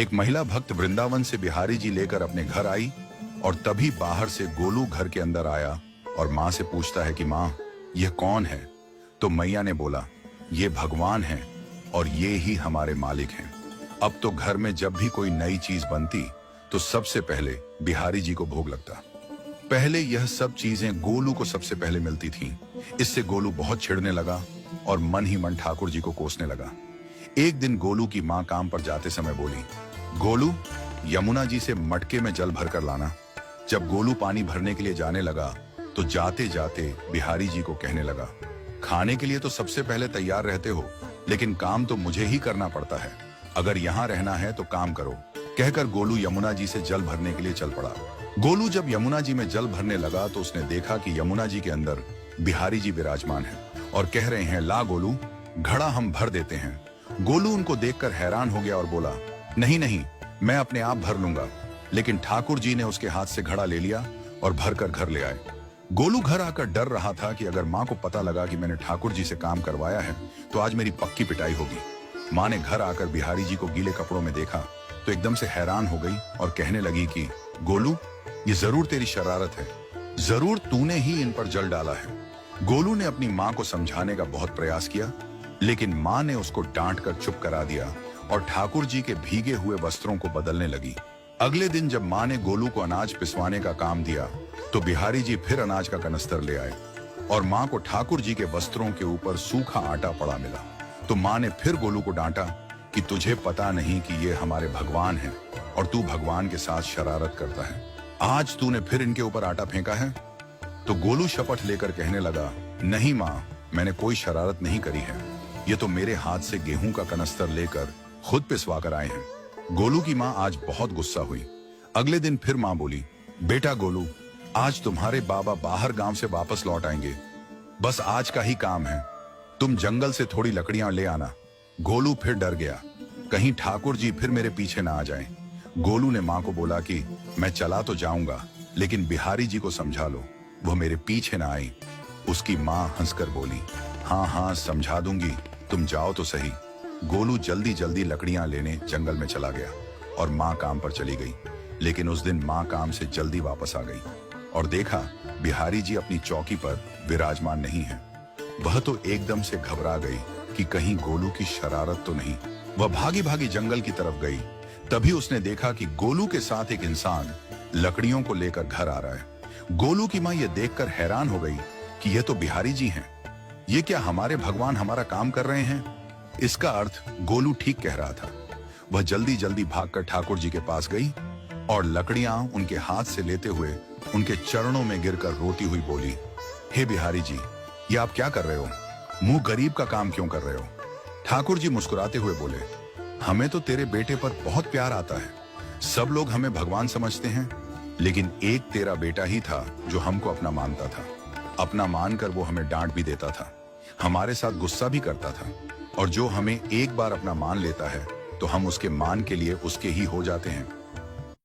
एक महिला भक्त वृंदावन से बिहारी जी लेकर अपने घर आई और तभी बाहर से गोलू घर के अंदर आया और माँ से पूछता है कि माँ, यह कौन है? तो मैया ने बोला, ये भगवान है और ये ही हमारे मालिक हैं। अब तो घर में जब भी कोई नई चीज बनती तो सबसे पहले बिहारी जी को भोग लगता। पहले यह सब चीजें गोलू को सबसे पहले मिलती थीं। इससे गोलू बहुत चिढ़ने लगा और मन ही मन ठाकुर जी को कोसने लगा। एक दिन गोलू की माँ काम पर जाते समय बोली, गोलू, यमुना जी से मटके में जल भरकर लाना। जब गोलू पानी भरने के लिए जाने लगा तो जाते जाते बिहारी जी को कहने लगा, खाने के लिए तो सबसे पहले तैयार रहते हो, लेकिन काम तो मुझे ही करना पड़ता है। अगर यहाँ रहना है तो काम करो। कहकर गोलू यमुना जी से जल भरने के लिए चल पड़ा। गोलू जब यमुना जी में जल भरने लगा तो उसने देखा कि यमुना जी के अंदर बिहारी जी विराजमान है और कह रहे हैं, ला गोलू, घड़ा हम भर देते हैं। गोलू उनको देखकर हैरान हो गया और बोला, नहीं नहीं, मैं अपने आप भर लूंगा। लेकिन ठाकुर जी ने उसके हाथ से घड़ा ले लिया और भरकर घर ले आए। गोलू घर आकर डर रहा था कि अगर माँ को पता लगा कि मैंने ठाकुर जी से काम करवाया है तो आज मेरी पक्की पिटाई होगी। माँ ने घर आकर बिहारी जी को गीले कपड़ों में देखा तो एकदम से हैरान हो गई और कहने लगी कि गोलू, ये जरूर तेरी शरारत है, जरूर तूने ही इन पर जल डाला है। गोलू ने अपनी माँ को समझाने का बहुत प्रयास किया, लेकिन माँ ने उसको डांट कर चुप करा दिया और ठाकुर जी के भीगे हुए वस्त्रों को बदलने लगी। अगले दिन जब माँ ने गोलू को अनाज पिसवाने का काम दिया तो बिहारी जी फिर अनाज का कनस्तर ले आए और माँ को ठाकुर जी के वस्त्रों के ऊपर सूखा आटा पड़ा मिला। तो माँ ने फिर गोलू को डांटा कि तुझे पता नहीं कि ये हमारे भगवान हैं और तू भगवान के साथ शरारत करता है। आज तूने फिर इनके ऊपर आटा फेंका है। तो गोलू शपथ लेकर कहने लगा, नहीं माँ, मैंने कोई शरारत नहीं करी है। ये तो मेरे हाथ से गेहूं का कनस्तर लेकर खुद पिसवा कर आए हैं। गोलू की माँ आज बहुत गुस्सा हुई। अगले दिन फिर माँ बोली, बेटा गोलू, आज तुम्हारे बाबा बाहर गांव से वापस लौट आएंगे। बस आज का ही काम है, तुम जंगल से थोड़ी लकड़ियां ले आना। गोलू फिर डर गया, कहीं ठाकुर जी फिर मेरे पीछे ना आ जाएं। गोलू ने माँ को बोला कि मैं चला तो जाऊंगा, लेकिन बिहारी जी को समझा लो, वो मेरे पीछे ना आई। उसकी माँ हंसकर बोली, हाँ हाँ समझा दूंगी, तुम जाओ तो सही। गोलू जल्दी जल्दी लकड़ियां लेने जंगल में चला गया और माँ काम पर चली गई। लेकिन उस दिन माँ काम से जल्दी वापस आ गई और देखा बिहारी जी अपनी चौकी पर विराजमान नहीं है। वह तो एकदम से घबरा गई कि कहीं गोलू की शरारत तो नहीं। वह भागी भागी जंगल की तरफ गई। तभी उसने देखा कि गोलू के साथ एक इंसान लकड़ियों को लेकर घर आ रहा है। गोलू की माँ यह देखकर हैरान हो गई कि यह तो बिहारी जी हैं। ये क्या हमारे भगवान हमारा काम कर रहे हैं? इसका अर्थ गोलू ठीक कह रहा था। वह जल्दी जल्दी भागकर ठाकुर जी के पास गई और लकड़ियां उनके हाथ से लेते हुए उनके चरणों में गिरकर रोती हुई बोली, हे बिहारी जी, ये आप क्या कर रहे हो? मुंह गरीब का काम क्यों कर रहे हो? ठाकुर जी मुस्कुराते हुए बोले, हमें तो तेरे बेटे पर बहुत प्यार आता है। सब लोग हमें भगवान समझते हैं, लेकिन एक तेरा बेटा ही था जो हमको अपना मानता था। अपना मानकर वो हमें डांट भी देता था, हमारे साथ गुस्सा भी करता था, और जो हमें एक बार अपना मान लेता है तो हम उसके मान के लिए उसके ही हो जाते हैं।